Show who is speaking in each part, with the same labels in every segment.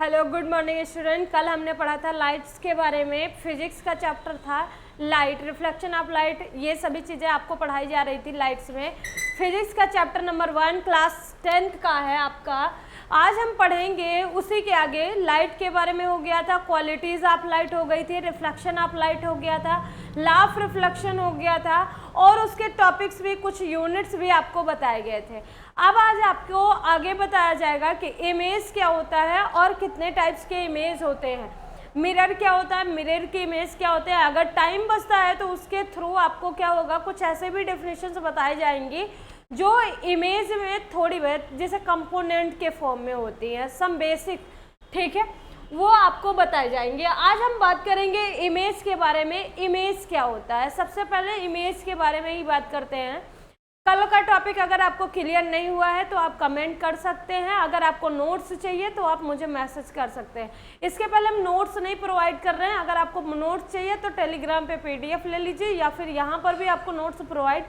Speaker 1: Hello, good morning student. कल हमने पढ़ा था लाइट्स के बारे में। फिजिक्स का चैप्टर था लाइट, रिफ्लेक्शन ऑफ लाइट, ये सभी चीज़ें आपको पढ़ाई जा रही थी लाइट्स में। फिजिक्स का चैप्टर नंबर 1 क्लास 10th का है आपका। आज हम पढ़ेंगे उसी के आगे। लाइट के बारे में हो गया था, क्वालिटीज़ ऑफ लाइट हो गई थी, रिफ्लेक्शन ऑफ लाइट हो गया था, लॉ ऑफ रिफ्लेक्शन हो गया था, और उसके टॉपिक्स भी, कुछ यूनिट्स भी आपको बताए गए थे। अब आज आपको आगे बताया जाएगा कि इमेज क्या होता है और कितने टाइप्स के इमेज होते हैं। मिरर क्या होता है, मिरर की इमेज क्या होते हैं। अगर टाइम बचता है तो उसके थ्रू आपको क्या होगा, कुछ ऐसे भी डेफिनेशंस बताई जाएंगी जो इमेज में थोड़ी बहुत जैसे कंपोनेंट के फॉर्म में होती हैं, सम बेसिक, ठीक है, वो आपको बताए जाएंगे। आज हम बात करेंगे इमेज के बारे में। इमेज क्या होता है, सबसे पहले इमेज के बारे में ही बात करते हैं। कल का टॉपिक अगर आपको क्लियर नहीं हुआ है तो आप कमेंट कर सकते हैं। अगर आपको नोट्स चाहिए तो आप मुझे मैसेज कर सकते हैं। इसके पहले हम नोट्स नहीं प्रोवाइड कर रहे हैं। अगर आपको नोट्स चाहिए तो टेलीग्राम पे पीडीएफ ले लीजिए, या फिर यहाँ पर भी आपको नोट्स प्रोवाइड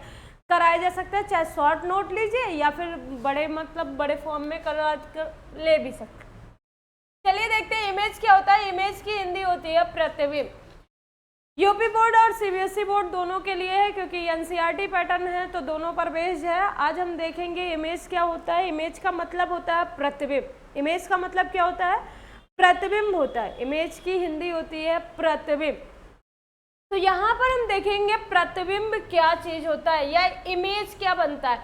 Speaker 1: कराया जा सकता है। चाहे शॉर्ट नोट लीजिए या फिर बड़े बड़े फॉर्म में करा ले भी सकते हैं। चलिए देखते हैं इमेज क्या होता है। इमेज की हिंदी होती है प्रतिबिंब। यूपी बोर्ड और सीबीएसई बोर्ड दोनों के लिए है, क्योंकि एनसीईआरटी पैटर्न है तो दोनों पर बेस्ड है। आज हम देखेंगे इमेज क्या होता है। इमेज का मतलब होता है प्रतिबिंब। इमेज का मतलब क्या होता है, प्रतिबिंब होता है। इमेज की हिंदी होती है प्रतिबिंब। तो यहाँ पर हम देखेंगे प्रतिबिंब क्या चीज होता है या इमेज क्या बनता है।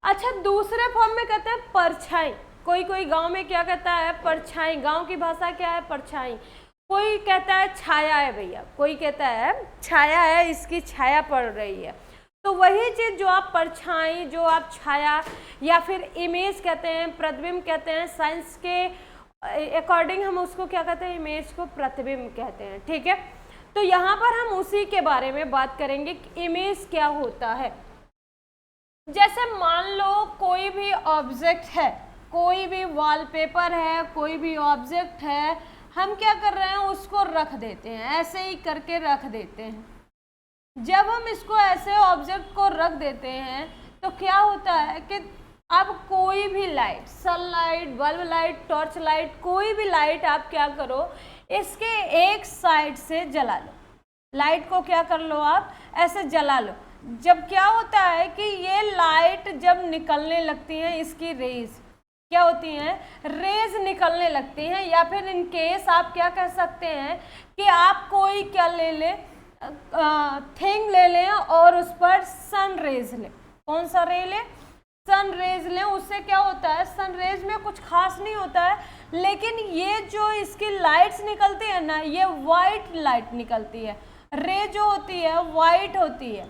Speaker 1: अच्छा, दूसरे फॉर्म में कहते हैं परछाई। कोई कोई गाँव में क्या कहता है, परछाई। गाँव की भाषा क्या है, परछाई। कोई कहता है छाया है भैया, कोई कहता है छाया है, इसकी छाया पड़ रही है। तो वही चीज़ जो आप परछाई, जो आप छाया या फिर इमेज कहते हैं, प्रतिबिंब कहते हैं, साइंस के अकॉर्डिंग हम उसको क्या कहते हैं, इमेज को प्रतिबिंब कहते हैं, ठीक है। तो यहाँ पर हम उसी के बारे में बात करेंगे कि इमेज क्या होता है। जैसे मान लो कोई भी ऑब्जेक्ट है, कोई भी वॉलपेपर है, कोई भी ऑब्जेक्ट है, हम क्या कर रहे हैं, उसको रख देते हैं, ऐसे ही करके रख देते हैं। जब हम इसको ऐसे ऑब्जेक्ट को रख देते हैं तो क्या होता है कि अब कोई भी light, sunlight, bulb light, torch light, कोई भी लाइट आप क्या करो, इसके एक साइड से जला लो। लाइट को क्या कर लो, आप ऐसे जला लो। जब क्या होता है कि ये लाइट जब निकलने लगती है, इसकी रेज क्या होती हैं, रेज निकलने लगती हैं। या फिर इन केस आप क्या कह सकते हैं कि आप कोई क्या ले लें, थिंग ले लें और उस पर सन रेज लें। कौन सा रे लें, सन रेज लें। उससे क्या होता है, सन रेज में कुछ खास नहीं होता है, लेकिन ये जो इसकी लाइट्स निकलती है ना, ये वाइट लाइट निकलती है। रे जो होती है वाइट होती है,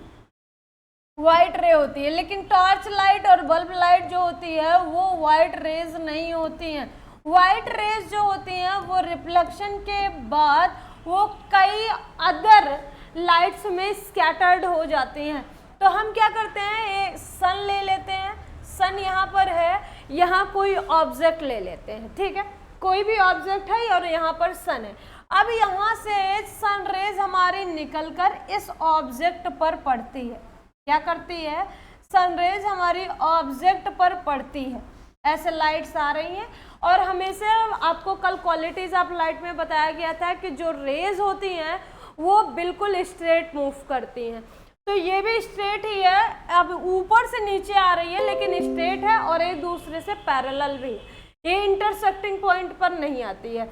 Speaker 1: वाइट रे होती है। लेकिन टॉर्च लाइट और बल्ब लाइट जो होती है वो वाइट रेज नहीं होती हैं। वाइट रेज जो होती हैं वो रिफ्लेक्शन के बाद वो कई अदर लाइट्स में स्कैटर्ड हो जाती हैं। तो हम क्या करते हैं, एक सन ले लेते हैं, सन यहाँ पर है, यहाँ कोई ऑब्जेक्ट ले लेते हैं, ठीक है, कोई भी ऑब्जेक्ट है और यहाँ पर सन है। अब यहाँ से सन रेज हमारी निकलकर इस ऑब्जेक्ट पर पड़ती है। क्या करती है, सनरेज हमारी ऑब्जेक्ट पर पड़ती है। ऐसे लाइट्स आ रही हैं। और हमेशा आपको कल क्वालिटीज ऑफ लाइट में बताया गया था कि जो रेज होती हैं वो बिल्कुल स्ट्रेट मूव करती हैं। तो ये भी स्ट्रेट ही है, अब ऊपर से नीचे आ रही है लेकिन स्ट्रेट है और एक दूसरे से पैरेलल भी है, ये इंटरसेक्टिंग पॉइंट पर नहीं आती है।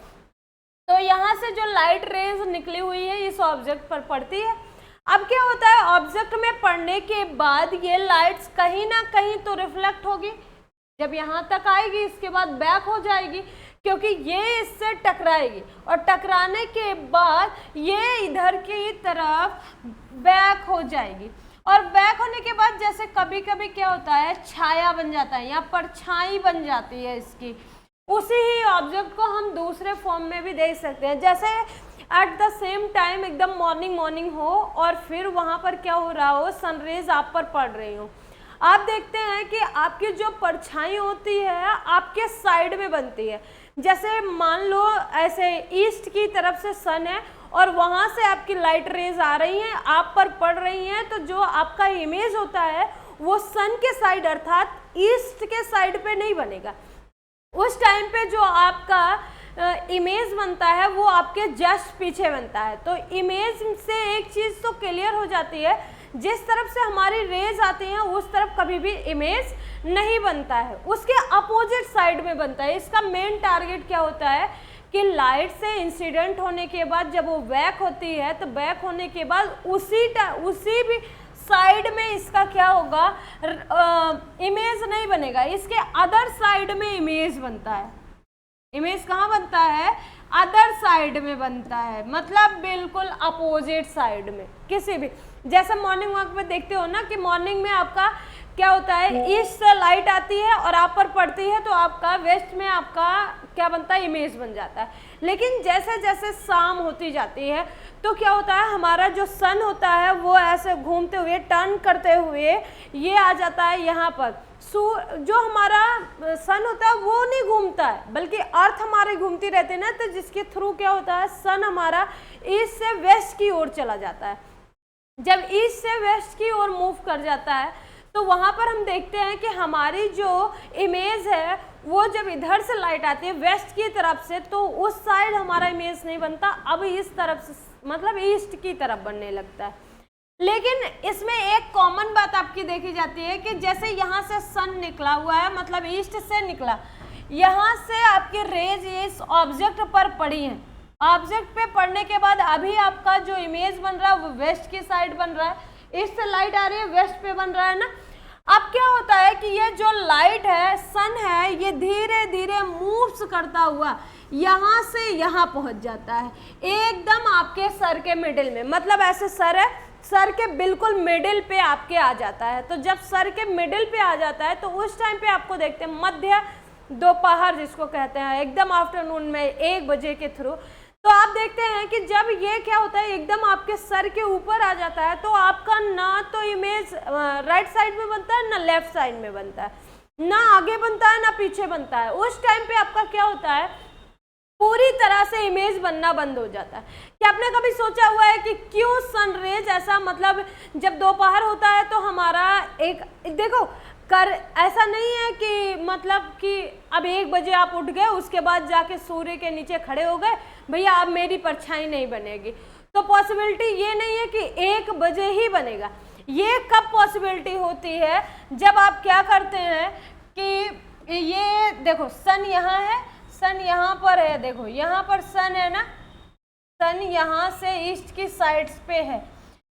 Speaker 1: तो यहाँ से जो लाइट रेज निकली हुई है इस ऑब्जेक्ट पर पड़ती है। अब क्या होता है, ऑब्जेक्ट में पड़ने के बाद ये लाइट्स कहीं ना कहीं तो रिफ्लेक्ट होगी। जब यहाँ तक आएगी इसके बाद बैक हो जाएगी, क्योंकि ये इससे टकराएगी और टकराने के बाद ये इधर की तरफ बैक हो जाएगी। और बैक होने के बाद जैसे कभी कभी क्या होता है, छाया बन जाता है या परछाई बन जाती है इसकी। उसी ही ऑब्जेक्ट को हम दूसरे फॉर्म में भी देख सकते हैं। जैसे एट द सेम टाइम एकदम मॉर्निंग हो और फिर वहाँ पर क्या हो रहा हो, सनरेज आप पर पड़ रही हो। आप देखते हैं कि आपकी जो परछाई होती है आपके साइड में बनती है। जैसे मान लो ऐसे ईस्ट की तरफ से सन है और वहाँ से आपकी लाइट रेज आ रही हैं, आप पर पड़ रही हैं, तो जो आपका इमेज होता है वो सन के साइड अर्थात ईस्ट के साइड पे नहीं बनेगा। उस टाइम पे जो आपका इमेज बनता है वो आपके जस्ट पीछे बनता है। तो इमेज से एक चीज़ तो क्लियर हो जाती है, जिस तरफ से हमारी रेज आती हैं उस तरफ कभी भी इमेज नहीं बनता है, उसके अपोजिट साइड में बनता है। इसका मेन टारगेट क्या होता है कि लाइट से इंसिडेंट होने के बाद जब वो बैक होती है तो बैक होने के बाद उसी भी साइड में इसका क्या होगा, इमेज नहीं बनेगा, इसके अदर साइड में इमेज बनता है। इमेज कहाँ बनता है? अदर साइड में बनता है, मतलब बिल्कुल अपोजिट साइड में। किसी भी, जैसे मॉर्निंग वॉक में देखते हो ना कि मॉर्निंग में आपका क्या होता है, ईस्ट से लाइट आती है और आप पर पड़ती है तो आपका वेस्ट में आपका क्या बनता है, इमेज बन जाता है। लेकिन जैसे जैसे शाम होती जाती है तो क्या होता है, हमारा जो सन होता है वो ऐसे घूमते हुए टर्न करते हुए ये आ जाता है यहाँ पर। जो हमारा सन होता है वो नहीं घूमता है, बल्कि अर्थ हमारी घूमती रहती है ना, तो जिसके थ्रू क्या होता है, सन हमारा ईस्ट से वेस्ट की ओर चला जाता है। जब ईस्ट से वेस्ट की ओर मूव कर जाता है तो वहाँ पर हम देखते हैं कि हमारी जो इमेज है वो जब इधर से लाइट आती है वेस्ट की तरफ से तो उस साइड हमारा इमेज नहीं बनता, अब इस तरफ से मतलब ईस्ट की तरफ बनने लगता है। लेकिन इसमें एक कॉमन बात आपकी देखी जाती है कि जैसे यहाँ से सन निकला हुआ है, मतलब ईस्ट से निकला, यहाँ से आपकी रेज इस ऑब्जेक्ट पर पड़ी है, ऑब्जेक्ट पे पड़ने के बाद अभी आपका जो इमेज बन रहा है वो वेस्ट की साइड बन रहा है, ईस्ट से लाइट आ रही है वेस्ट पे बन रहा है ना। अब क्या होता है कि ये जो लाइट है, सन है, ये धीरे धीरे मूव्स करता हुआ यहाँ से यहाँ पहुँच जाता है एकदम आपके सर के मिडिल में, मतलब ऐसे सर है, सर के बिल्कुल मिडिल पे आपके आ जाता है। तो जब सर के मिडिल पे आ जाता है तो उस टाइम पे आपको देखते हैं मध्य दोपहर जिसको कहते हैं, एकदम आफ्टरनून में 1 बजे के थ्रू, तो आप देखते हैं कि जब ये क्या होता है एकदम आपके सर के ऊपर आ जाता है तो आपका ना तो इमेज राइट साइड में बनता है ना लेफ्ट साइड में बनता है, ना आगे बनता है ना पीछे बनता है। उस टाइम पे आपका क्या होता है, पूरी तरह से इमेज बनना बंद हो जाता है। क्या आपने कभी सोचा हुआ है कि क्यों सनरेज ऐसा, मतलब जब दोपहर होता है तो हमारा एक देखो कर ऐसा नहीं है कि मतलब कि अब 1 बजे आप उठ गए उसके बाद जाके सूर्य के नीचे खड़े हो गए, भैया अब मेरी परछाई नहीं बनेगी, तो पॉसिबिलिटी ये नहीं है कि 1 बजे ही बनेगा। ये कब पॉसिबिलिटी होती है, जब आप क्या करते हैं कि ये देखो सन यहाँ है, सन यहाँ पर है, देखो यहाँ पर सन है ना, सन यहाँ से ईस्ट की साइड्स पे है।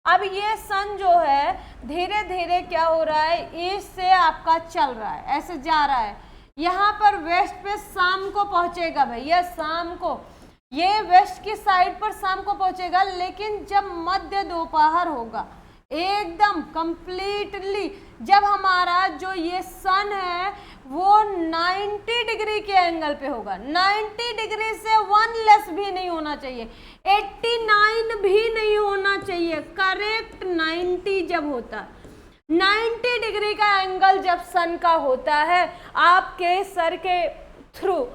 Speaker 1: अब ये सन जो है धीरे धीरे क्या हो रहा है, ईस्ट से आपका चल रहा है, ऐसे जा रहा है, यहाँ पर वेस्ट पे शाम को पहुँचेगा भैया, शाम को ये वेस्ट की साइड पर शाम को पहुँचेगा। लेकिन जब मध्य दोपहर होगा एकदम कंप्लीटली, जब हमारा जो ये सन है वो 90 डिग्री के एंगल पे होगा, 90 डिग्री से 1 लेस भी नहीं होना चाहिए, 89 भी नहीं होना चाहिए, करेक्ट 90 जब होता, 90 डिग्री का एंगल जब सन का होता है आपके सर के थ्रू,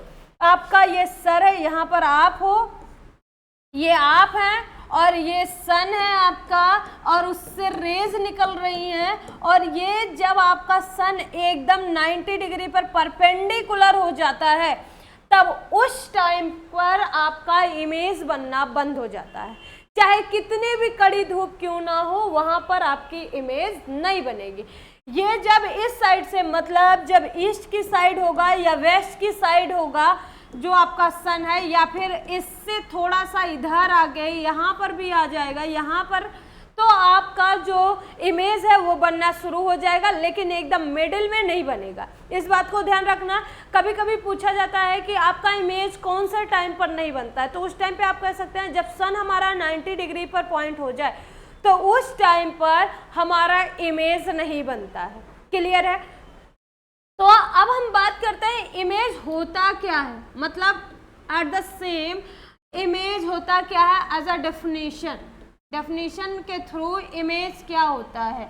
Speaker 1: आपका ये सर है, यहाँ पर आप हो, ये आप हैं और ये सन है आपका और उससे रेज निकल रही हैं, और ये जब आपका सन एकदम 90 डिग्री पर परपेंडिकुलर हो जाता है तब उस टाइम पर आपका इमेज बनना बंद हो जाता है। चाहे कितनी भी कड़ी धूप क्यों ना हो वहाँ पर आपकी इमेज नहीं बनेगी। ये जब इस साइड से, मतलब जब ईस्ट की साइड होगा या वेस्ट की साइड होगा जो आपका सन है, या फिर इससे थोड़ा सा इधर आ गए, यहाँ पर भी आ जाएगा, यहाँ पर, तो आपका जो इमेज है वो बनना शुरू हो जाएगा, लेकिन एकदम मिडिल में नहीं बनेगा। इस बात को ध्यान रखना। कभी कभी पूछा जाता है कि आपका इमेज कौन सा टाइम पर नहीं बनता है, तो उस टाइम पे आप कह सकते हैं जब सन हमारा 90 डिग्री पर पॉइंट हो जाए तो उस टाइम पर हमारा इमेज नहीं बनता है। क्लियर है? तो अब हम बात करते हैं इमेज होता क्या है, मतलब एट द सेम इमेज होता क्या है एज अ डेफिनेशन, डेफिनेशन के थ्रू इमेज क्या होता है।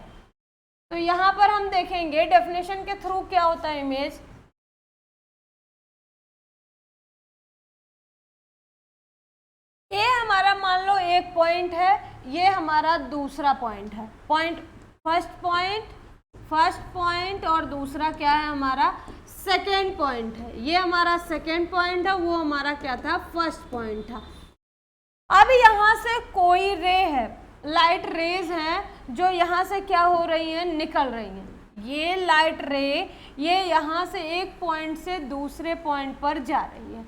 Speaker 1: तो यहाँ पर हम देखेंगे डेफिनेशन के थ्रू क्या होता है इमेज। ये हमारा मान लो एक पॉइंट है, ये हमारा दूसरा पॉइंट है, फर्स्ट पॉइंट और दूसरा क्या है हमारा सेकेंड पॉइंट है, ये हमारा सेकेंड पॉइंट है, वो हमारा क्या था, फर्स्ट पॉइंट था। अब यहाँ से कोई रे है, लाइट रेज है जो यहाँ से क्या हो रही है, निकल रही है। ये लाइट रे ये यहाँ से एक पॉइंट से दूसरे पॉइंट पर जा रही है।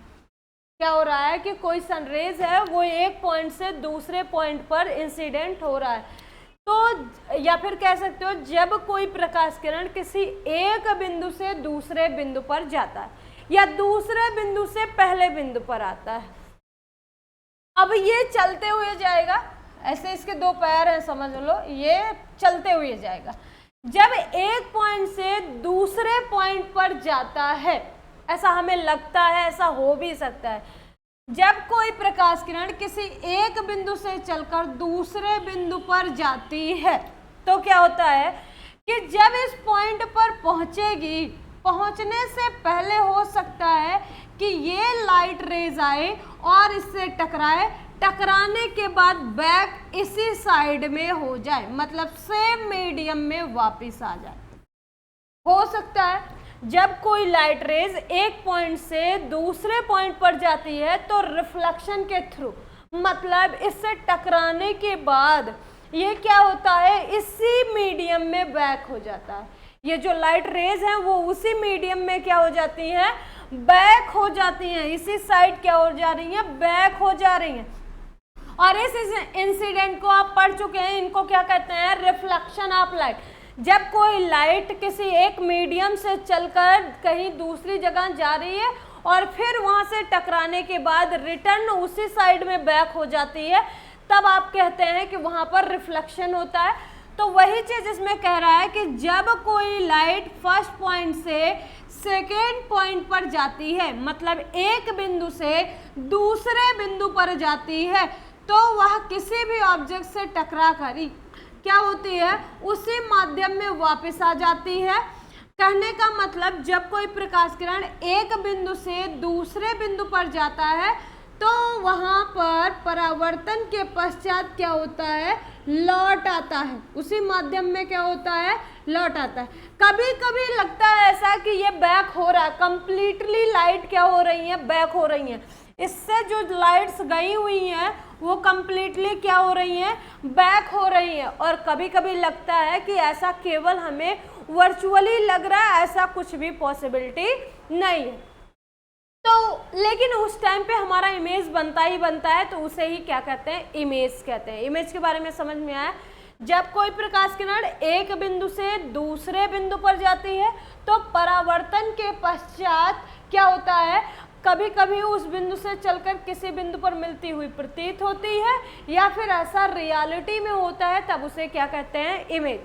Speaker 1: क्या हो रहा है कि कोई सनरेज है वो एक पॉइंट से दूसरे पॉइंट पर इंसिडेंट हो रहा है। तो या फिर कह सकते हो जब कोई प्रकाश किरण किसी एक बिंदु से दूसरे बिंदु पर जाता है या दूसरे बिंदु से पहले बिंदु पर आता है। अब ये चलते हुए जाएगा, ऐसे इसके दो पैर हैं समझ लो, ये चलते हुए जाएगा। जब एक पॉइंट से दूसरे पॉइंट पर जाता है, ऐसा हमें लगता है, ऐसा हो भी सकता है, जब कोई प्रकाश किरण किसी एक बिंदु से चलकर दूसरे बिंदु पर जाती है तो क्या होता है कि जब इस पॉइंट पर पहुंचेगी, पहुंचने से पहले हो सकता है कि ये लाइट रेज आए और इससे टकराए, टकराने के बाद बैक इसी साइड में हो जाए, मतलब सेम मीडियम में वापस आ जाए। हो सकता है जब कोई लाइट रेज एक पॉइंट से दूसरे पॉइंट पर जाती है तो रिफ्लेक्शन के थ्रू, मतलब इससे टकराने के बाद ये क्या होता है, इसी मीडियम में बैक हो जाता है। ये जो लाइट रेज हैं वो उसी मीडियम में क्या हो जाती हैं, बैक हो जाती हैं, इसी साइड क्या हो जा रही हैं, बैक हो जा रही हैं। और इस इंसिडेंट को आप पढ़ चुके हैं, इनको क्या कहते हैं, रिफ्लेक्शन ऑफ लाइट। जब कोई लाइट किसी एक मीडियम से चलकर कहीं दूसरी जगह जा रही है और फिर वहां से टकराने के बाद रिटर्न उसी साइड में बैक हो जाती है, तब आप कहते हैं कि वहां पर रिफ्लेक्शन होता है। तो वही चीज इसमें कह रहा है कि जब कोई लाइट फर्स्ट पॉइंट से सेकेंड पॉइंट पर जाती है, मतलब एक बिंदु से दूसरे बिंदु पर जाती है, तो वह किसी भी ऑब्जेक्ट से टकरा कर क्या होती है, उसी माध्यम में वापस आ जाती है। कहने का मतलब जब कोई प्रकाश किरण एक बिंदु से दूसरे बिंदु पर जाता है तो वहां पर परावर्तन के पश्चात क्या होता है, लौट आता है, उसी माध्यम में क्या होता है, लौट आता है। कभी कभी लगता है ऐसा कि ये बैक हो रहा है, कंप्लीटली लाइट क्या हो रही है, बैक हो रही है। इससे जो लाइट्स गई हुई हैं वो कंप्लीटली क्या हो रही हैं, बैक हो रही हैं। और कभी कभी लगता है कि ऐसा केवल हमें वर्चुअली लग रहा है, ऐसा कुछ भी पॉसिबिलिटी नहीं है। तो लेकिन उस टाइम पे हमारा इमेज बनता ही बनता है, तो उसे ही क्या कहते हैं, इमेज कहते हैं। इमेज के बारे में समझ में आया। जब कोई प्रकाश किरण एक बिंदु से दूसरे बिंदु पर जाती है तो परावर्तन के पश्चात क्या होता है, कभी कभी उस बिंदु से चलकर किसी बिंदु पर मिलती हुई प्रतीत होती है, या फिर ऐसा रियलिटी में होता है, तब उसे क्या कहते हैं, इमेज।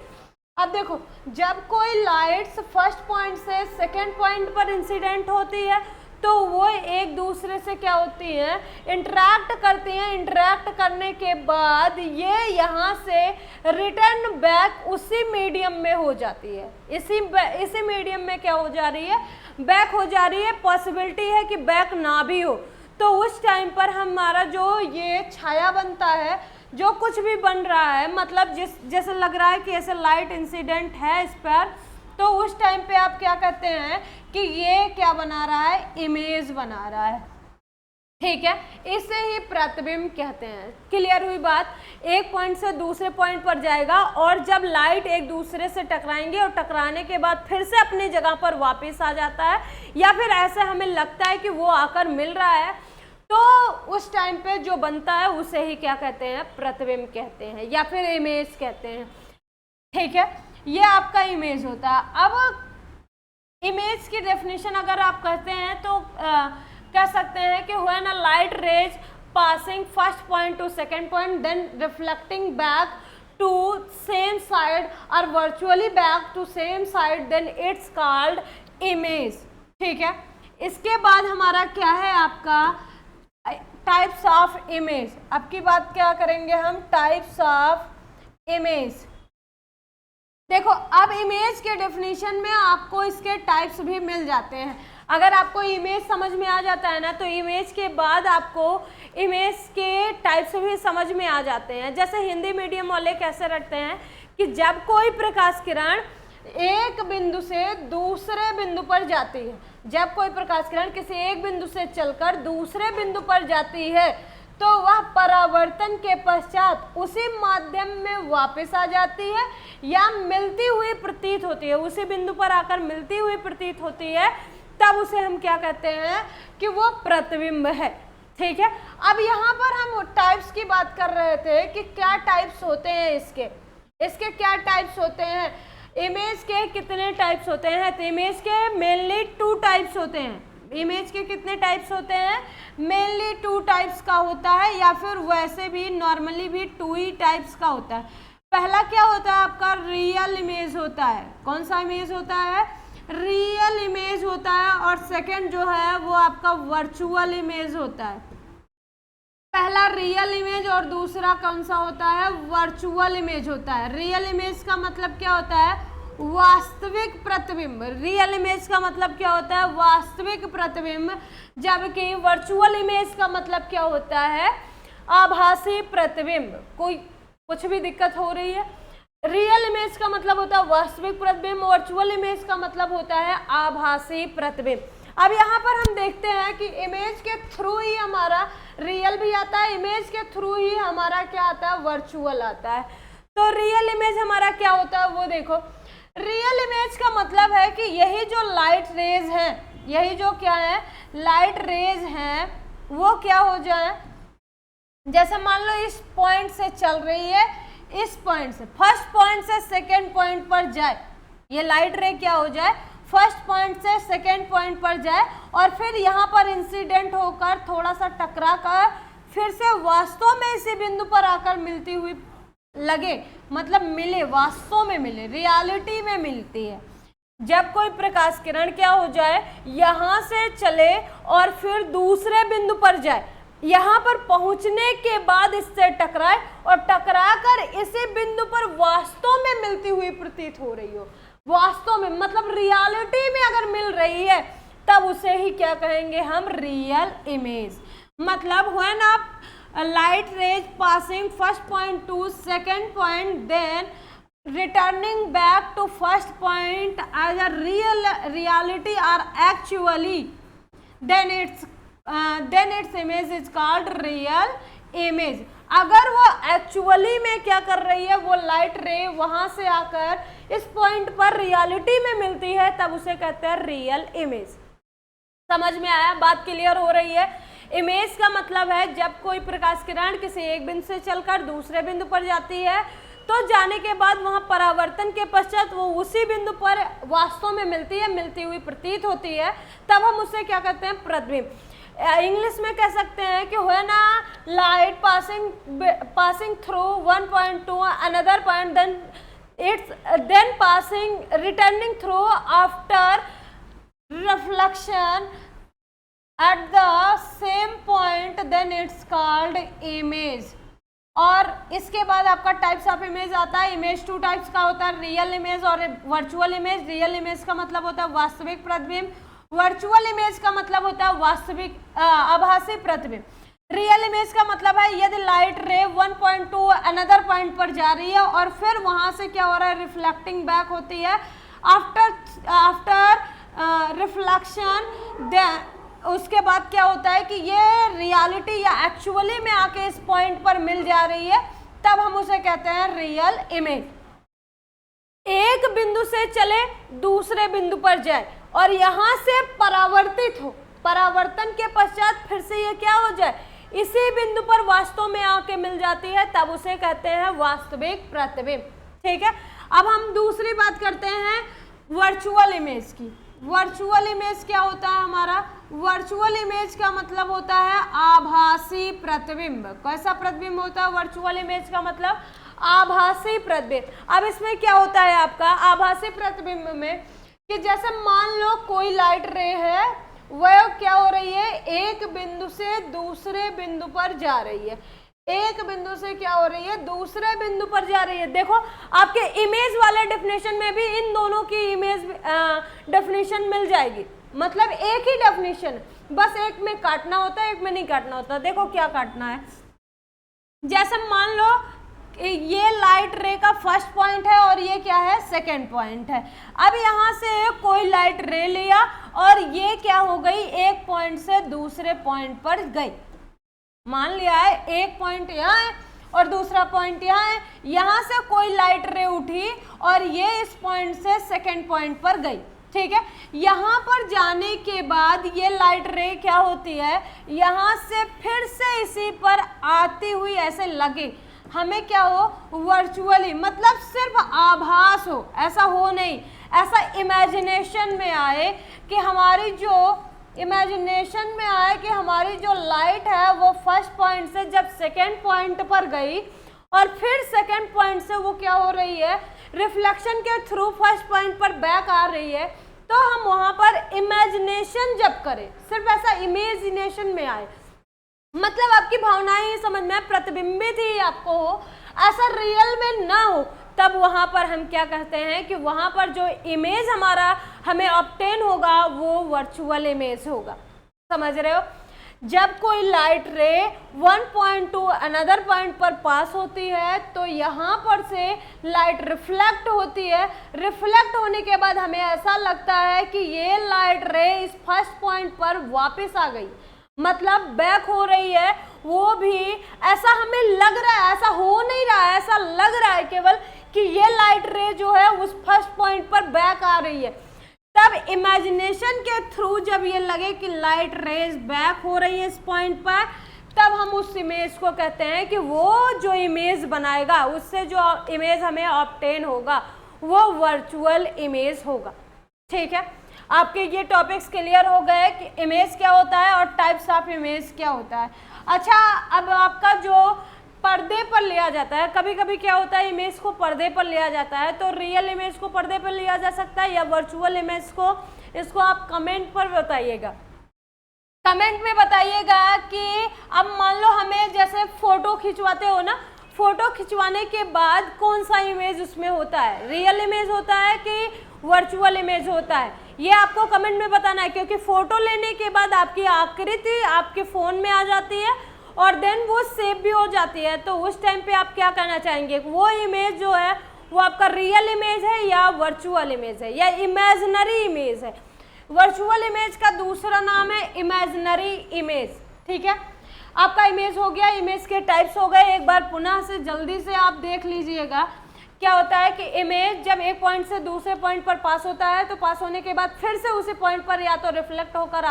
Speaker 1: अब देखो, जब कोई लाइट्स फर्स्ट पॉइंट से सेकेंड पॉइंट पर इंसिडेंट होती है तो वो एक दूसरे से क्या होती है, इंटरैक्ट करती हैं। इंटरैक्ट करने के बाद ये यहाँ से रिटर्न बैक उसी मीडियम में हो जाती है, इसी मीडियम में क्या हो जा रही है, बैक हो जा रही है। पॉसिबिलिटी है कि बैक ना भी हो, तो उस टाइम पर हमारा जो ये छाया बनता है, जो कुछ भी बन रहा है, मतलब जैसे लग रहा है कि ऐसे लाइट इंसिडेंट है इस पर, तो उस टाइम पे आप क्या कहते हैं कि ये क्या बना रहा है, इमेज बना रहा है। ठीक है, इसे ही प्रतिबिंब कहते हैं। क्लियर हुई बात। एक पॉइंट से दूसरे पॉइंट पर जाएगा और जब लाइट एक दूसरे से टकराएंगे और टकराने के बाद फिर से अपनी जगह पर वापस आ जाता है, या फिर ऐसे हमें लगता है कि वो आकर मिल रहा है, तो उस टाइम पे जो बनता है उसे ही क्या कहते हैं, प्रतिबिंब कहते हैं या फिर इमेज कहते हैं। ठीक है, ये आपका इमेज होता है। अब इमेज की डेफिनेशन अगर आप कहते हैं तो कह सकते हैं कि when a light rays passing first point to second point then reflecting back to same side और virtually back to same side, then it's called image. ठीक है, इसके बाद हमारा क्या है आपका टाइप्स ऑफ इमेज। अब की बात क्या करेंगे हम, टाइप्स ऑफ इमेज। देखो, अब इमेज के डेफिनेशन में आपको इसके टाइप्स भी मिल जाते हैं। अगर आपको इमेज समझ में आ जाता है ना, तो इमेज के बाद आपको इमेज के टाइप्स भी समझ में आ जाते हैं। जैसे हिंदी मीडियम वाले कैसे रखते हैं कि जब कोई प्रकाश किरण एक बिंदु से दूसरे बिंदु पर जाती है। जब कोई प्रकाश किरण किसी एक बिंदु से चलकर दूसरे बिंदु पर जाती है तो वह परावर्तन के पश्चात उसी माध्यम में वापस आ जाती है या मिलती हुई प्रतीत होती है, उसी बिंदु पर आकर मिलती हुई प्रतीत होती है, तब उसे हम क्या कहते हैं कि वो प्रतिबिंब है। ठीक है, अब यहाँ पर हम टाइप्स की बात कर रहे थे कि क्या टाइप्स होते हैं इसके क्या टाइप्स होते हैं, इमेज के कितने टाइप्स होते हैं। तो इमेज के मेनली 2 टाइप्स होते हैं। इमेज के कितने टाइप्स होते हैं, मेनली 2 टाइप्स का होता है, या फिर वैसे भी नॉर्मली भी 2 ही टाइप्स का होता है। पहला क्या होता है आपका, रियल इमेज होता है। कौन सा इमेज होता है, रियल इमेज होता है। और सेकंड जो है वो आपका वर्चुअल इमेज होता है। पहला रियल इमेज और दूसरा कौन सा होता है, वर्चुअल इमेज होता है। रियल इमेज का मतलब क्या होता है, वास्तविक प्रतिबिंब। रियल इमेज का मतलब क्या होता है, वास्तविक प्रतिबिंब, जबकि वर्चुअल इमेज का मतलब क्या होता है, आभासी प्रतिबिंब। कोई कुछ भी दिक्कत हो रही है, रियल इमेज का मतलब होता है वास्तविक प्रतिबिंब, वर्चुअल इमेज का मतलब होता है आभासी प्रतिबिंब। अब यहाँ पर हम देखते हैं कि इमेज के थ्रू ही हमारा रियल भी आता है, इमेज के थ्रू ही हमारा क्या आता है, वर्चुअल आता है। तो रियल इमेज हमारा क्या होता है वो देखो, रियल इमेज का मतलब है कि यही जो लाइट रेज है, यही जो क्या है लाइट रेज हैं, वो क्या हो जाए, जैसे मान लो इस पॉइंट से चल रही है, इस पॉइंट से फर्स्ट पॉइंट से सेकेंड पॉइंट पर जाए, ये लाइट रे क्या हो जाए, फर्स्ट पॉइंट से सेकेंड पॉइंट पर जाए और फिर यहाँ पर इंसिडेंट होकर थोड़ा सा टकरा कर फिर से वास्तव में इसी बिंदु पर आकर मिलती हुई लगे, मतलब मिले, वास्तव में मिले, रियलिटी में मिलती है। जब कोई प्रकाश किरण क्या हो जाए, यहाँ से चले और फिर दूसरे बिंदु पर जाए, यहाँ पर पहुंचने के बाद इससे टकराए और टकरा कर इसी बिंदु पर वास्तव में मिलती हुई प्रतीत हो रही हो, वास्तव में मतलब रियलिटी में अगर मिल रही है, तब उसे ही क्या कहेंगे हम, रियल इमेज। मतलब व्हेन आप light rays passing first point to second point, then returning back to first point as a reality or actually, then its image is called real image। अगर वो एक्चुअली में क्या कर रही है, वो लाइट रे वहां से आकर इस पॉइंट पर रियलिटी में मिलती है, तब उसे कहते हैं रियल इमेज। समझ में आया, बात क्लियर हो रही है। इमेज का मतलब है जब कोई प्रकाश किरण किसी एक बिंदु से चलकर दूसरे बिंदु पर जाती है, तो जाने के बाद वहां परावर्तन के पश्चात वो उसी बिंदु पर वास्तव में मिलती है, मिलती हुई प्रतीत होती है, तब हम उसे क्या कहते हैं, प्रतिबिंब। इंग्लिश में कह सकते हैं कि when a light passing through one point to another point, then passing returning through after reflection at the same point, then it's called image। और इसके बाद आपका टाइप्स ऑफ इमेज आता है। इमेज 2 टाइप्स का होता है, रियल इमेज और वर्चुअल इमेज। रियल इमेज का मतलब होता है वास्तविक प्रतिबिंब, वर्चुअल इमेज का मतलब होता है वास्तविक आभासी प्रतिबिंब। रियल इमेज का मतलब है यदि लाइट रे 1 पॉइंट टू अनदर पॉइंट पर जा रही है और फिर वहां से क्या हो रहा है, रिफ्लेक्टिंग बैक होती है। आफ्टर रिफ्लेक्शन उसके बाद क्या होता है कि ये रियलिटी या एक्चुअली में आके इस पॉइंट पर मिल जा रही है, तब हम उसे कहते हैं रियल इमेज। एक बिंदु से चले दूसरे बिंदु पर जाए और यहां से परावर्तित हो, परावर्तन के पश्चात फिर से ये क्या हो जाए, इसी बिंदु पर वास्तव में आके मिल जाती है, तब उसे कहते हैं वास्तविक प्रतिबिंब। ठीक है, अब हम दूसरी बात करते हैं वर्चुअल इमेज की। वर्चुअल इमेज क्या होता है हमारा, वर्चुअल इमेज का मतलब होता है आभासी प्रतिबिंब। कैसा प्रतिबिंब होता है वर्चुअल इमेज का मतलब, आभासी प्रतिबिंब। अब इसमें क्या होता है आपका आभासी प्रतिबिंब में कि जैसे मान लो कोई लाइट रे है, वह क्या हो रही है, एक बिंदु से दूसरे बिंदु पर जा रही है, एक बिंदु से क्या हो रही है, दूसरे बिंदु पर जा रही है। देखो आपके इमेज वाले डेफिनेशन में भी इन दोनों की इमेज डेफिनेशन मिल जाएगी, मतलब एक ही डेफिनेशन, बस एक में काटना होता है, एक में नहीं काटना होता। देखो क्या काटना है, जैसे मान लो ये लाइट रे का फर्स्ट पॉइंट है और ये क्या है, सेकंड पॉइंट है। अब यहाँ से कोई लाइट रे लिया और ये क्या हो गई, एक पॉइंट से दूसरे पॉइंट पर गई। मान लिया है एक पॉइंट यहाँ है और दूसरा पॉइंट यहाँ है, यहाँ से कोई लाइट रे उठी और ये इस पॉइंट से सेकंड पॉइंट पर गई, ठीक है। यहाँ पर जाने के बाद ये लाइट रे क्या होती है, यहाँ से फिर से इसी पर आती हुई ऐसे लगे, हमें क्या हो, वर्चुअली, मतलब सिर्फ आभास हो, ऐसा हो नहीं, ऐसा इमेजिनेशन में आए कि हमारी जो लाइट है वो फर्स्ट पॉइंट से जब सेकेंड पॉइंट पर गई और फिर सेकेंड पॉइंट से वो क्या हो रही है, रिफ्लेक्शन के थ्रू फर्स्ट पॉइंट पर बैक आ रही है, तो हम वहां पर इमेजिनेशन जब करें, सिर्फ ऐसा इमेजिनेशन में आए, मतलब आपकी भावनाएं समझ में प्रतिबिंबित ही आपको हो, ऐसा रियल में ना हो, तब वहां पर हम क्या कहते हैं कि वहां पर जो इमेज हमें ऑब्टेन होगा वो वर्चुअल इमेज होगा। समझ रहे हो? जब कोई लाइट रे one point to another point पर पास होती है तो यहाँ पर से लाइट रिफ्लेक्ट होती है, रिफ्लेक्ट होने के बाद हमें ऐसा लगता है कि ये लाइट रे इस फर्स्ट पॉइंट पर वापस आ गई, मतलब बैक हो रही है, वो भी ऐसा हमें लग रहा है, ऐसा हो नहीं रहा है, ऐसा लग रहा है केवल कि ये लाइट रे जो है उस फर्स्ट पॉइंट पर बैक आ रही है। तब इमेजिनेशन के थ्रू जब ये लगे कि लाइट रेज बैक हो रही है इस पॉइंट पर, तब हम उस इमेज को कहते हैं कि वो जो इमेज बनाएगा, उससे जो इमेज हमें ऑब्टेन होगा वो वर्चुअल इमेज होगा। ठीक है, आपके ये टॉपिक्स क्लियर हो गए कि इमेज क्या होता है और टाइप्स ऑफ इमेज क्या होता है। अच्छा, अब आपका जो पर्दे पर लिया जाता है, कभी कभी क्या होता है, इमेज को पर्दे पर लिया जाता है, तो रियल इमेज को पर्दे पर लिया जा सकता है या वर्चुअल इमेज को, इसको आप कमेंट पर बताइएगा। कमेंट में बताइएगा कि अब मान लो हमें जैसे फोटो खिंचवाते हो ना, फोटो खिंचवाने के बाद कौन सा इमेज उसमें होता है, रियल इमेज होता है कि वर्चुअल इमेज होता है, ये आपको कमेंट में बताना है, क्योंकि फोटो लेने के बाद आपकी आकृति आपके फोन में आ जाती है और देन वो सेव भी हो जाती है, तो उस टाइम पे आप क्या करना चाहेंगे, वो इमेज जो है वो आपका रियल इमेज है या वर्चुअल इमेज है या इमेजिनरी इमेज है। वर्चुअल इमेज का दूसरा नाम है इमेजिनरी इमेज। ठीक है, आपका इमेज हो गया, इमेज के टाइप्स हो गए, एक बार पुनः से जल्दी से आप देख लीजिएगा। क्या होता है कि इमेज जब एक पॉइंट से दूसरे पॉइंट पर पास होता है तो पास होने के बाद फिर से उसी पॉइंट पर या तो रिफ्लेक्ट होकर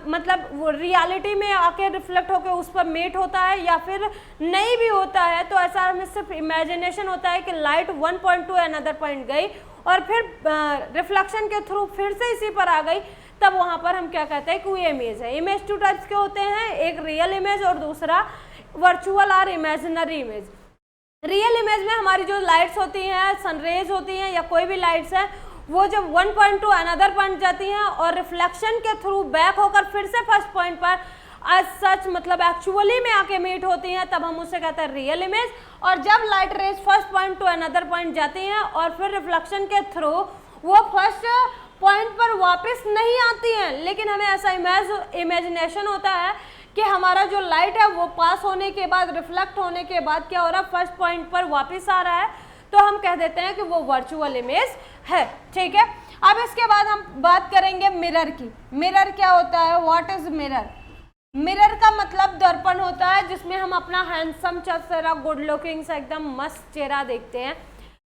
Speaker 1: मतलब वो रियलिटी में आके रिफ्लेक्ट होकर उस पर मेट होता है या फिर नहीं भी होता है, तो ऐसा हमें सिर्फ इमेजिनेशन होता है कि light one point to another point गई और फिर रिफ्लेक्शन के थ्रू फिर से इसी पर आ गई, तब वहाँ पर हम क्या कहते हैं कि वो इमेज है। इमेज टू टाइप्स के होते हैं, एक रियल इमेज और दूसरा वर्चुअल और इमेजिनरी इमेज। रियल इमेज में हमारी जो लाइट्स होती हैं, सनरेज होती हैं या कोई भी लाइट्स हैं, वो जब one point to another point जाती हैं और रिफ्लेक्शन के थ्रू बैक होकर फिर से फर्स्ट पॉइंट पर एज सच मतलब एक्चुअली में आके मीट होती हैं, तब हम उसे कहते हैं रियल इमेज। और जब light rays first point to another point जाती हैं और फिर रिफ्लेक्शन के थ्रू वो फर्स्ट पॉइंट पर वापस नहीं आती हैं, लेकिन हमें ऐसा इमेजिनेशन होता है कि हमारा जो लाइट है वो पास होने के बाद, रिफ्लेक्ट होने के बाद क्या हो रहा है, फर्स्ट पॉइंट पर वापस आ रहा है, तो हम कह देते हैं कि वो वर्चुअल इमेज है। ठीक है, अब इसके बाद हम बात करेंगे मिरर की। मिरर क्या होता है, व्हाट इज मिरर? मिरर का मतलब दर्पण होता है जिसमें हम अपना हैंडसम चेहरा, गुड लुकिंग सा एकदम मस्त चेहरा देखते हैं।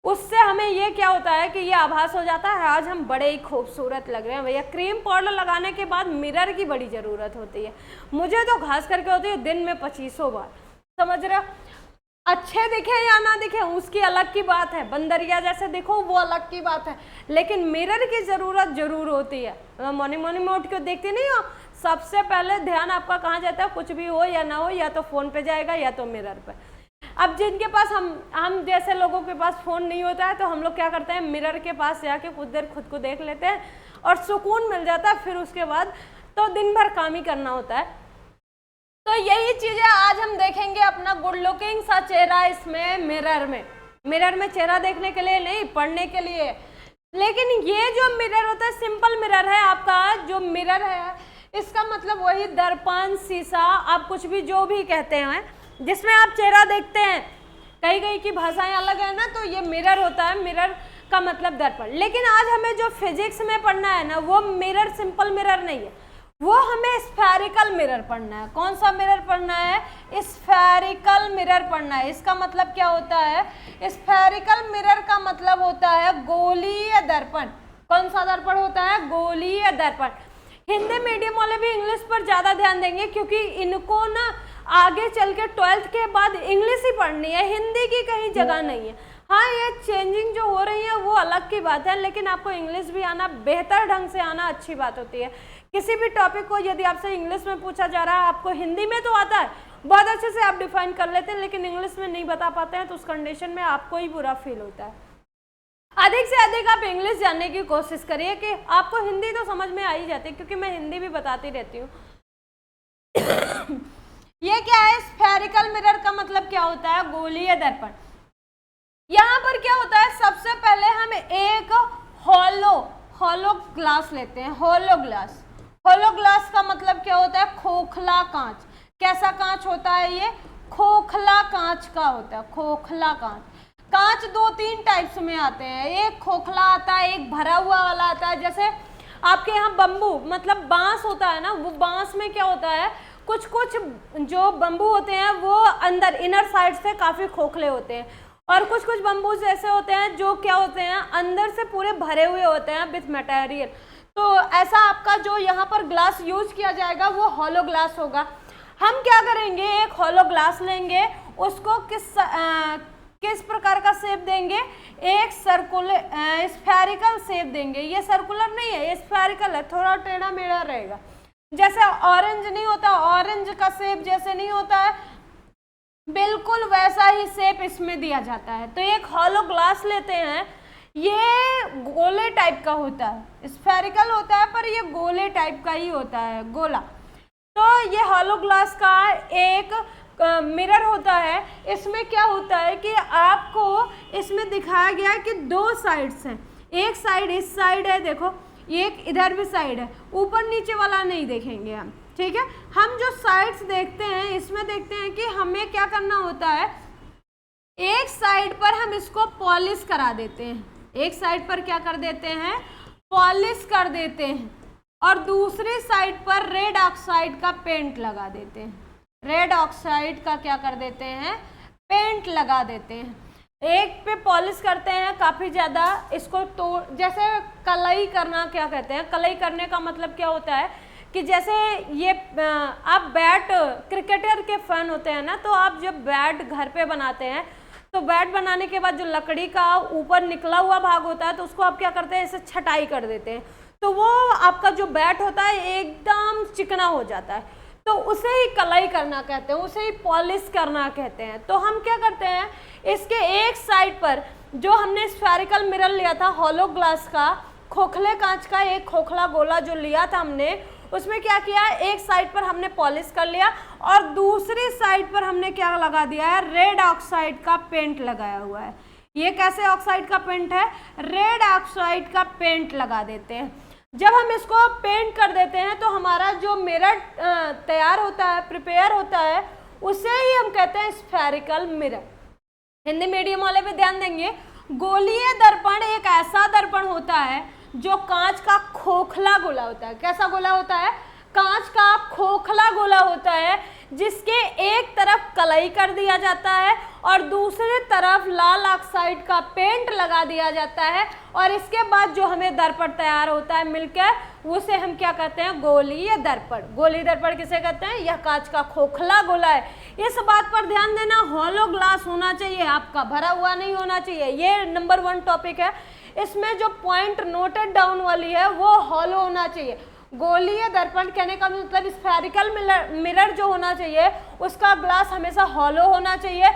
Speaker 1: उससे हमें ये क्या होता है कि ये आभास हो जाता है आज हम बड़े ही खूबसूरत लग रहे हैं। भैया क्रीम पाउडर लगाने के बाद मिरर की बड़ी ज़रूरत होती है, मुझे तो खास करके होती है दिन में 2500 बार। समझ रहे हो? अच्छे दिखे या ना दिखे उसकी अलग की बात है, बंदरिया जैसे दिखो वो अलग की बात है, लेकिन मिरर की ज़रूरत जरूर होती है। मॉर्निंग में उठ के देखते नहीं हो, सबसे पहले ध्यान आपका कहाँ जाता है, कुछ भी हो या ना हो, या तो फ़ोन पे जाएगा या तो मिरर पे। अब जिनके पास हम जैसे लोगों के पास फ़ोन नहीं होता है तो हम लोग क्या करते हैं, मिरर के पास जाके कुछ देर खुद को देख लेते हैं और सुकून मिल जाता है, फिर उसके बाद तो दिन भर काम ही करना होता है। तो यही चीज़ें आज हम देखेंगे, अपना गुड लुकिंग सा चेहरा इसमें मिरर में चेहरा देखने के लिए नहीं, पढ़ने के लिए। लेकिन ये जो मिरर होता है सिंपल मिरर है, आपका जो मिरर है इसका मतलब वही दर्पण, शीशा, आप कुछ भी जो भी कहते हैं, जिसमें आप चेहरा देखते हैं। कई कई की भाषाएं अलग है ना, तो ये मिरर होता है, मिरर का मतलब दर्पण। लेकिन आज हमें जो फिजिक्स में पढ़ना है ना, वो मिरर सिंपल मिरर नहीं है, वो हमें स्फेरिकल मिरर पढ़ना है। कौन सा मिरर पढ़ना है? स्फेरिकल मिरर पढ़ना है। इसका मतलब क्या होता है? स्फेरिकल मिरर का मतलब होता है गोलीय दर्पण। कौन सा दर्पण होता है? गोलीय दर्पण। हिंदी मीडियम वाले भी इंग्लिश पर ज्यादा ध्यान देंगे, क्योंकि इनको ना आगे चल के 12th के बाद इंग्लिश ही पढ़नी है, हिंदी की कहीं जगह नहीं है। हाँ, ये चेंजिंग जो हो रही है वो अलग की बात है, लेकिन आपको इंग्लिश भी आना, बेहतर ढंग से आना अच्छी बात होती है। किसी भी टॉपिक को यदि आपसे इंग्लिश में पूछा जा रहा है, आपको हिंदी में तो आता है, बहुत अच्छे से आप डिफाइन कर लेते हैं, लेकिन इंग्लिश में नहीं बता पाते हैं, तो उस कंडीशन में आपको ही बुरा फील होता है। अधिक से अधिक आप इंग्लिश जानने की कोशिश करिए, कि आपको हिंदी तो समझ में आ ही जाती है, क्योंकि मैं हिंदी भी बताती रहती हूँ। ये क्या है? स्फेरिकल मिरर का मतलब क्या होता है? गोलीय दर्पण। यहाँ पर क्या होता है? सबसे पहले हम एक होलो ग्लास लेते हैं। होलो ग्लास का मतलब क्या होता है? खोखला कांच। कैसा कांच होता है ये? खोखला कांच का होता है, खोखला कांच। कांच 2-3 टाइप्स में आते हैं, एक खोखला आता है, एक भरा हुआ वाला आता है। जैसे आपके यहाँ बम्बू मतलब बांस होता है ना, वो बांस में क्या होता है, कुछ कुछ जो बम्बू होते हैं वो अंदर इनर साइड से काफी खोखले होते हैं, और कुछ कुछ बम्बूज ऐसे होते हैं जो क्या होते हैं, अंदर से पूरे भरे हुए होते हैं विथ मटेरियल। तो ऐसा आपका जो यहाँ पर ग्लास यूज किया जाएगा वो हॉलो ग्लास होगा। हम क्या करेंगे, एक हॉलो ग्लास लेंगे, उसको किस प्रकार का शेप देंगे? एक सर्कुलर स्फेरिकल शेप देंगे। ये सर्कुलर नहीं है, ये स्फेरिकल है, थोड़ा टेढ़ा मेढ़ा रहेगा। जैसे ऑरेंज नहीं होता, ऑरेंज का शेप जैसे नहीं होता है, बिल्कुल वैसा ही शेप इसमें दिया जाता है। तो एक हॉलो ग्लास लेते हैं, ये गोले टाइप का होता है, स्फेरिकल होता है पर ये गोले टाइप का ही होता है, गोला। तो ये हॉलो ग्लास का एक मिरर होता है। इसमें क्या होता है कि आपको इसमें दिखाया गया है कि 2 साइड्स हैं, एक साइड इस साइड है, देखो एक इधर भी साइड है, ऊपर नीचे वाला नहीं देखेंगे हम, ठीक है। हम जो साइड्स देखते हैं इसमें देखते हैं कि हमें क्या करना होता है, एक साइड पर हम इसको पॉलिश करा देते हैं, एक साइड पर क्या कर देते हैं, पॉलिश कर देते हैं, और दूसरी साइड पर रेड ऑक्साइड का पेंट लगा देते हैं। रेड ऑक्साइड का क्या कर देते हैं, पेंट लगा देते हैं। एक पे पॉलिश करते हैं काफ़ी ज़्यादा, इसको तो जैसे कलई करना क्या कहते हैं, कलई करने का मतलब क्या होता है कि जैसे ये आप बैट, क्रिकेटर के फैन होते हैं ना, तो आप जब बैट घर पे बनाते हैं तो बैट बनाने के बाद जो लकड़ी का ऊपर निकला हुआ भाग होता है तो उसको आप क्या करते हैं, इसे छटाई कर देते हैं, तो वो आपका जो बैट होता है एकदम चिकना हो जाता है, तो उसे ही कलई करना कहते हैं, उसे ही पॉलिश करना कहते हैं। तो हम क्या करते हैं, इसके एक साइड पर जो हमने स्फेरिकल मिरर लिया था हॉलो ग्लास का, खोखले कांच का एक खोखला गोला जो लिया था हमने, उसमें क्या किया, एक साइड पर हमने पॉलिश कर लिया और दूसरी साइड पर हमने क्या लगा दिया है, रेड ऑक्साइड का पेंट लगाया हुआ है। ये कैसे ऑक्साइड का पेंट है, रेड ऑक्साइड का पेंट लगा देते हैं। जब हम इसको पेंट कर देते हैं तो हमारा जो मिरर तैयार होता है, प्रिपेयर होता है, उसे ही हम कहते हैं स्फेरिकल मिरर। हिंदी मीडियम वाले भी ध्यान देंगे, गोलीय दर्पण एक ऐसा दर्पण होता है जो कांच का खोखला गोला होता है। कैसा गोला होता है, कांच का खोखला गोला होता है, जिसके एक तरफ कलई कर दिया जाता है और दूसरी तरफ लाल ऑक्साइड का पेंट लगा दिया जाता है, और इसके बाद जो हमें दर्पण तैयार होता है मिलकर, उसे हम क्या कहते हैं, गोलीय दर्पण। गोलीय दर्पण किसे कहते हैं, यह कांच का खोखला गोला है। इस बात पर ध्यान देना, हॉलो ग्लास होना चाहिए आपका, भरा हुआ नहीं होना चाहिए। ये नंबर 1 टॉपिक है, इसमें जो पॉइंट नोटेड डाउन वाली है वो हॉलो होना चाहिए। गोलीय दर्पण कहने का मतलब स्फेरिकल मिरर जो होना चाहिए उसका ग्लास हमेशा हॉलो होना चाहिए।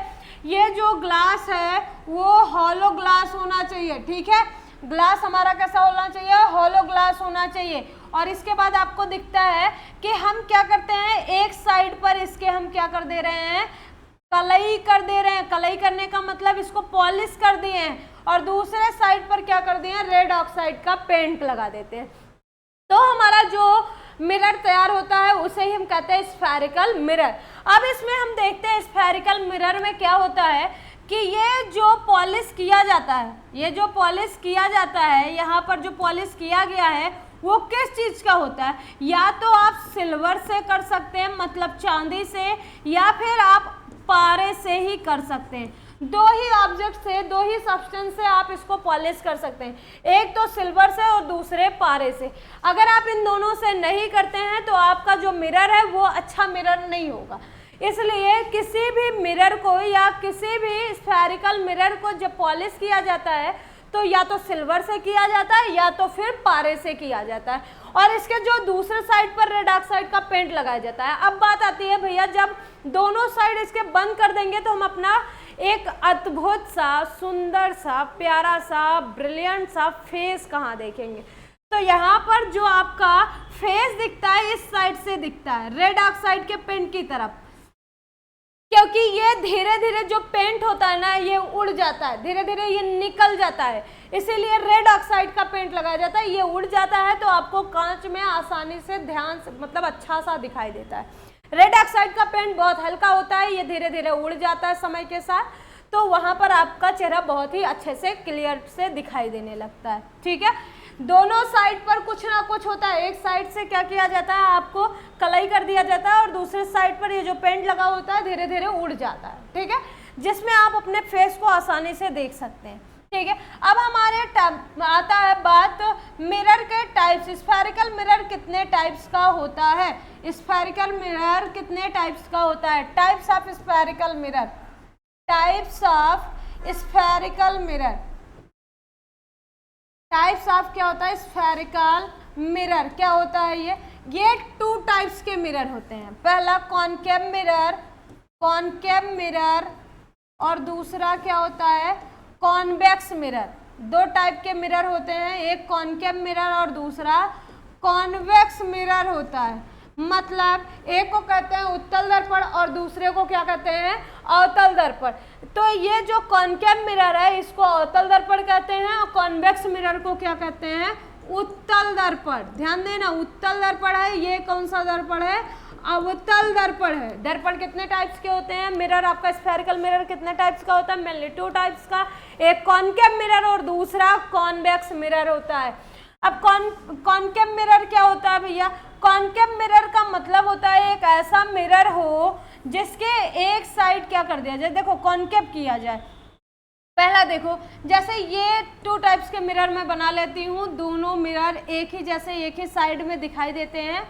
Speaker 1: ये जो ग्लास है वो हॉलो ग्लास होना चाहिए, ठीक है। ग्लास हमारा कैसा होना चाहिए, हॉलो ग्लास होना चाहिए। और इसके बाद आपको दिखता है कि हम क्या करते हैं, एक साइड पर इसके हम क्या कर दे रहे हैं, कलई कर दे रहे हैं। कलई करने का मतलब इसको पॉलिश कर दिए हैं, और दूसरे साइड पर क्या कर दिए हैं, रेड ऑक्साइड का पेंट लगा देते हैं। तो हमारा जो मिरर तैयार होता है उसे ही हम कहते हैं स्फेरिकल मिरर। अब इसमें हम देखते हैं स्फेरिकल मिरर में क्या होता है कि ये जो पॉलिश किया जाता है, ये जो पॉलिश किया जाता है, यहाँ पर जो पॉलिश किया गया है वो किस चीज़ का होता है? या तो आप सिल्वर से कर सकते हैं, मतलब चांदी से, या फिर आप पारे से ही कर सकते हैं। दो ही ऑब्जेक्ट से, दो ही सब्सटेंस से आप इसको पॉलिश कर सकते हैं, एक तो सिल्वर से और दूसरे पारे से। अगर आप इन दोनों से नहीं करते हैं तो आपका जो मिरर है वो अच्छा मिरर नहीं होगा। इसलिए किसी भी मिरर को या किसी भी स्फेरिकल मिरर को जब पॉलिश किया जाता है तो या तो सिल्वर से किया जाता है या तो फिर पारे से किया जाता है, और इसके जो दूसरे साइड पर रेड ऑक्साइड का पेंट लगाया जाता है। अब बात आती है भैया, जब दोनों साइड इसके बंद कर देंगे तो हम अपना एक अद्भुत सा, सुंदर सा, प्यारा सा, ब्रिलियंट सा फेस कहाँ देखेंगे? तो यहाँ पर जो आपका फेस दिखता है इस साइड से दिखता है, रेड ऑक्साइड के पेंट की तरफ, क्योंकि ये धीरे धीरे जो पेंट होता है ना ये उड़ जाता है, धीरे धीरे ये निकल जाता है, इसीलिए रेड ऑक्साइड का पेंट लगाया जाता है। ये उड़ जाता है तो आपको कांच में आसानी से ध्यान से, मतलब अच्छा सा दिखाई देता है। रेड ऑक्साइड का पेंट बहुत हल्का होता है, ये धीरे धीरे उड़ जाता है समय के साथ, तो वहाँ पर आपका चेहरा बहुत ही अच्छे से क्लियर से दिखाई देने लगता है। ठीक है, दोनों साइड पर कुछ ना कुछ होता है। एक साइड से क्या किया जाता है, आपको कलई कर दिया जाता है, और दूसरे साइड पर ये जो पेंट लगा होता है धीरे धीरे उड़ जाता है। ठीक है, जिसमें आप अपने फेस को आसानी से देख सकते हैं। ठीक है, अब हमारे आता है बात मिरर के टाइप्स। स्फेरिकल मिरर कितने टाइप्स का होता है? स्फेरिकल मिरर कितने टाइप्स का होता है? Types of spherical mirror, types of spherical mirror, types of क्या होता है? स्फेरिकल मिरर क्या होता है? ये टू टाइप्स के मिरर होते हैं। पहला कॉनकेव मिरर, कॉनकेव मिरर, और दूसरा क्या होता है? Convex mirror. दो टाइप के मिरर होते हैं, एक कॉनकेव मिरर और दूसरा कॉन्वेक्स मिरर होता है। मतलब एक को कहते हैं उत्तल दर्पण और दूसरे को क्या कहते हैं? अवतल दर्पण। तो ये जो कॉनकेव मिरर है इसको अवतल दर्पण कहते हैं, और कॉन्वेक्स मिरर को क्या कहते हैं? उत्तल दर्पण। ध्यान देना, उत्तल दर्पण है, ये कौन सा दर्पण है? अवतल दर्पण है। दर्पण कितने टाइप्स के होते हैं? मिरर आपका स्फेरिकल मिरर कितने टाइप्स का होता है? मेनली टू टाइप्स का, एक कॉनकेव मिरर और दूसरा कॉन्वेक्स मिरर होता है। अब कॉनकेव मिरर क्या होता है भैया? कॉनकेव मिरर का मतलब होता है एक ऐसा मिरर हो जिसके एक साइड क्या कर दिया जाए, देखो कॉनकेव किया जाए। पहला देखो, जैसे ये टू टाइप्स के मिरर मैं बना लेती हूँ, दोनों मिरर एक ही जैसे एक ही साइड में दिखाई देते हैं।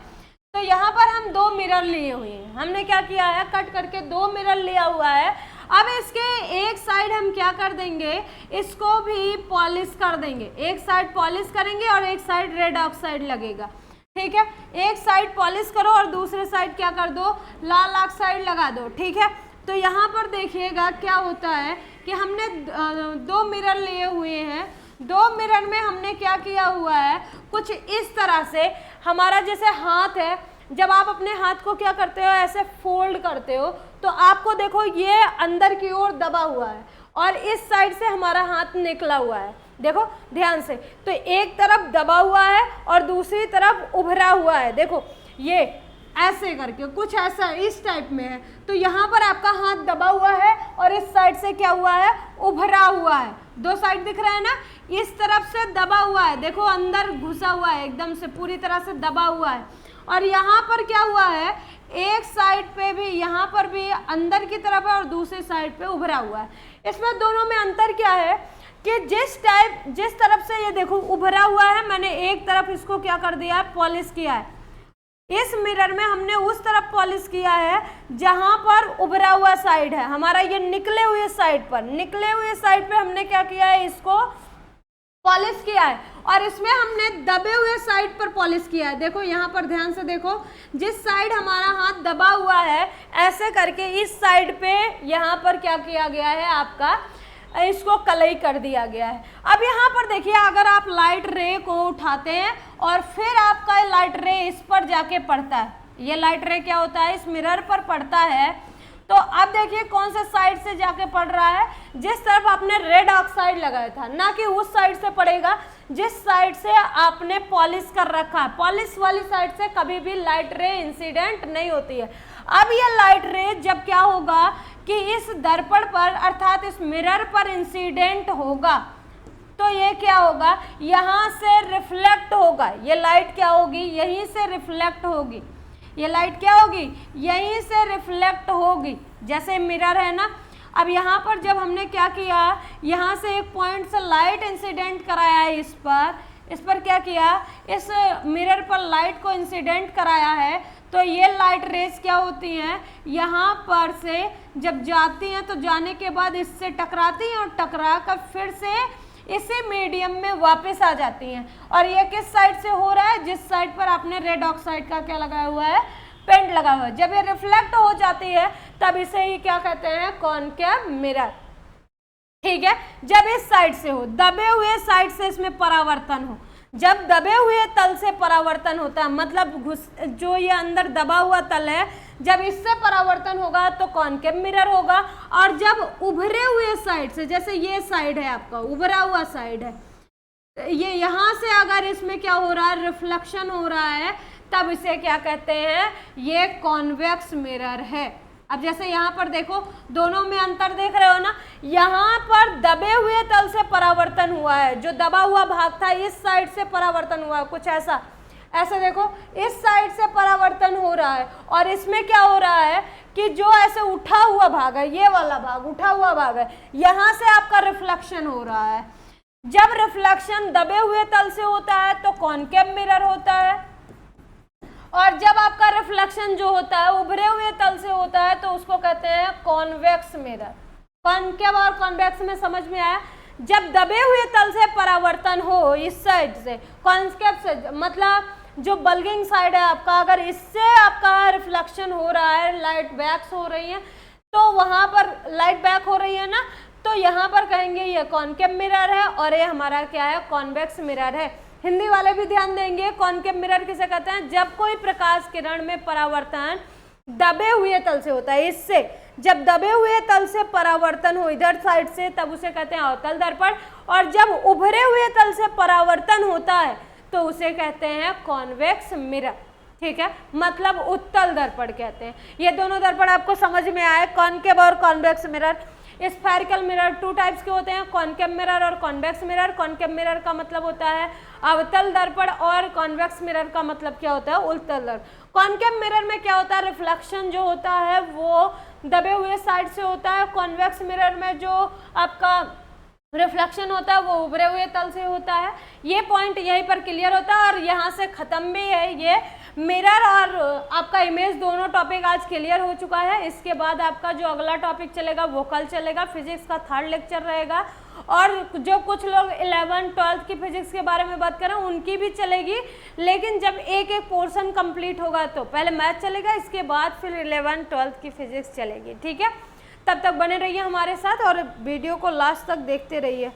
Speaker 1: तो यहाँ पर हम दो मिरर लिए हुए हैं, हमने क्या किया है? कट करके दो मिरर लिया हुआ है। अब इसके एक साइड हम क्या कर देंगे? इसको भी पॉलिश कर देंगे। एक साइड पॉलिश करेंगे और एक साइड रेड ऑक्साइड लगेगा। ठीक है, एक साइड पॉलिश करो और दूसरे साइड क्या कर दो? लाल ऑक्साइड लगा दो। ठीक है, तो यहाँ पर देखिएगा क्या होता है कि हमने दो मिरर लिए हुए हैं। दो मिरर में हमने क्या किया हुआ है? कुछ इस तरह से, हमारा जैसे हाथ है, जब आप अपने हाथ को क्या करते हो? ऐसे फोल्ड करते हो तो आपको देखो ये अंदर की ओर दबा हुआ है और इस साइड से हमारा हाथ निकला हुआ है। देखो ध्यान से, तो एक तरफ दबा हुआ है और दूसरी तरफ उभरा हुआ है। देखो ये ऐसे करके कुछ ऐसा इस टाइप में है, तो यहाँ पर आपका हाथ दबा हुआ है और इस साइड से क्या हुआ है? उभरा हुआ है। दो साइड दिख रहा है ना, इस तरफ से दबा हुआ है, देखो अंदर घुसा हुआ है, एकदम से पूरी तरह से दबा हुआ है। और यहाँ पर क्या हुआ है? एक साइड पे भी, यहाँ पर भी अंदर की तरफ है और दूसरी साइड पे उभरा हुआ है। इसमें दोनों में अंतर क्या है कि जिस तरफ से ये देखो उभरा हुआ है, मैंने एक तरफ इसको क्या कर दिया है? पॉलिश किया है। इस मिरर में हमने उस तरफ पॉलिश किया है जहां पर उभरा हुआ साइड है हमारा, ये निकले हुए साइड पर, निकले हुए साइड पे हमने क्या किया है? इसको पॉलिश किया है। और इसमें हमने दबे हुए साइड पर पॉलिश किया है। देखो यहाँ पर ध्यान से देखो, जिस साइड हमारा हाथ दबा हुआ है ऐसे करके इस साइड पे यहाँ पर क्या किया गया है? आपका इसको कलई कर दिया गया है। अब यहाँ पर देखिए, अगर आप लाइट रे को उठाते हैं और फिर आपका लाइट रे इस पर जाके पड़ता है, ये लाइट रे क्या होता है? इस मिरर पर पड़ता है। तो अब देखिए कौन से साइड से जाके पड़ रहा है? जिस तरफ आपने रेड ऑक्साइड लगाया था, ना कि उस साइड से पड़ेगा जिस साइड से आपने पॉलिश कर रखा है। पॉलिश वाली साइड से कभी भी लाइट रे इंसिडेंट नहीं होती है। अब ये लाइट रे जब क्या होगा कि इस दर्पण पर अर्थात इस मिरर पर इंसिडेंट होगा तो ये क्या होगा, यहाँ से रिफ्लेक्ट होगा। ये लाइट क्या होगी, यहीं से रिफ्लेक्ट होगी। ये लाइट क्या होगी, यहीं से रिफ्लेक्ट होगी। जैसे मिरर है ना, अब यहाँ पर जब हमने क्या किया, यहाँ से एक पॉइंट से लाइट इंसिडेंट कराया है इस पर क्या किया, इस मिरर पर लाइट को इंसिडेंट कराया है, तो ये लाइट रेज क्या होती हैं, यहाँ पर से जब जाती हैं तो जाने के बाद इससे टकराती हैं और टकरा कर फिर से इसी मीडियम में वापस आ जाती हैं। और ये किस साइड से हो रहा है, जिस साइड पर आपने रेड ऑक्साइड का क्या लगाया हुआ है, पेंट लगा हुआ है। जब ये रिफ्लेक्ट हो जाती है तब इसे ही क्या कहते हैं, कॉनकेव मिरर। ठीक है, जब इस साइड से हो, दबे हुए साइड से इसमें परावर्तन हो, जब दबे हुए तल से परावर्तन होता है, मतलब जो ये अंदर दबा हुआ तल है, जब इससे परावर्तन होगा तो कॉनकेव मिरर होगा। और जब उभरे हुए साइड से, जैसे ये साइड है आपका उभरा हुआ साइड है, ये यहाँ से अगर इसमें क्या हो रहा है, रिफ्लेक्शन हो रहा है, तब इसे क्या कहते हैं, ये कॉन्वेक्स मिरर है। अब जैसे यहाँ पर देखो, दोनों में अंतर देख रहे हो ना, यहाँ पर दबे हुए तल से परावर्तन हुआ है, जो दबा हुआ भाग था इस साइड से परावर्तन हुआ है, कुछ ऐसा ऐसे देखो, इस साइड से परावर्तन हो रहा है। और इसमें क्या हो रहा है कि जो ऐसे उठा हुआ भाग है, ये वाला भाग उठा हुआ भाग है, यहाँ से आपका रिफ्लेक्शन हो रहा है। जब रिफ्लेक्शन दबे हुए तल से होता है तो कॉनकेव मिरर होता है, और जब आपका रिफ्लेक्शन जो होता है उभरे हुए तल से होता है तो उसको कहते हैं कॉन्वेक्स मिरर। कॉनकेव और कॉन्वेक्स में समझ में आया। जब दबे हुए तल से परावर्तन हो इस साइड से, कॉन्केव से मतलब जो बल्गिंग साइड है आपका, अगर इससे आपका रिफ्लेक्शन हो रहा है, लाइट बैक्स हो रही है, तो वहां पर लाइट बैक हो रही है ना, तो यहाँ पर कहेंगे ये कॉनकेव मिरर है और ये हमारा क्या है, कॉन्वेक्स मिरर है। हिंदी वाले भी ध्यान देंगे, कॉनकेव मिरर किसे कहते हैं, जब कोई प्रकाश किरण में परावर्तन दबे हुए तल से होता है, इससे जब दबे हुए तल से परावर्तन हो इधर साइड से, तब उसे कहते हैं अवतल दर्पण। और जब उभरे हुए तल से परावर्तन होता है तो उसे कहते हैं कॉन्वेक्स मिरर। ठीक है, मतलब उत्तल दर्पण कहते हैं। ये दोनों दर्पण आपको समझ में आए, कॉनकेव और convex mirror. Spherical mirror 2 types के होते हैं, कॉनकेव मिरर और कॉन्वेक्स मिरर। कॉनकेव मिरर का मतलब होता है अवतल दर्पण और कॉन्वेक्स मिरर का मतलब क्या होता है, उत्तल दर्पण। कॉनकेव मिरर में क्या होता है, रिफ्लेक्शन जो होता है वो दबे हुए साइड से होता है। कॉन्वेक्स मिरर में जो आपका रिफ्लेक्शन होता है वो उभरे हुए तल से होता है। ये पॉइंट यहीं पर क्लियर होता है और यहाँ से खत्म भी है। ये मिरर और आपका इमेज दोनों टॉपिक आज क्लियर हो चुका है। इसके बाद आपका जो अगला टॉपिक चलेगा वो कल चलेगा, फिजिक्स का 3rd लेक्चर रहेगा। और जो कुछ लोग 11th 12th की फिजिक्स के बारे में बात करें उनकी भी चलेगी, लेकिन जब एक एक पोर्शन कंप्लीट होगा तो पहले मैथ चलेगा, इसके बाद फिर 11th 12th की फिजिक्स चलेगी। ठीक है, तब तक बने रहिए हमारे साथ और वीडियो को लास्ट तक देखते रहिए।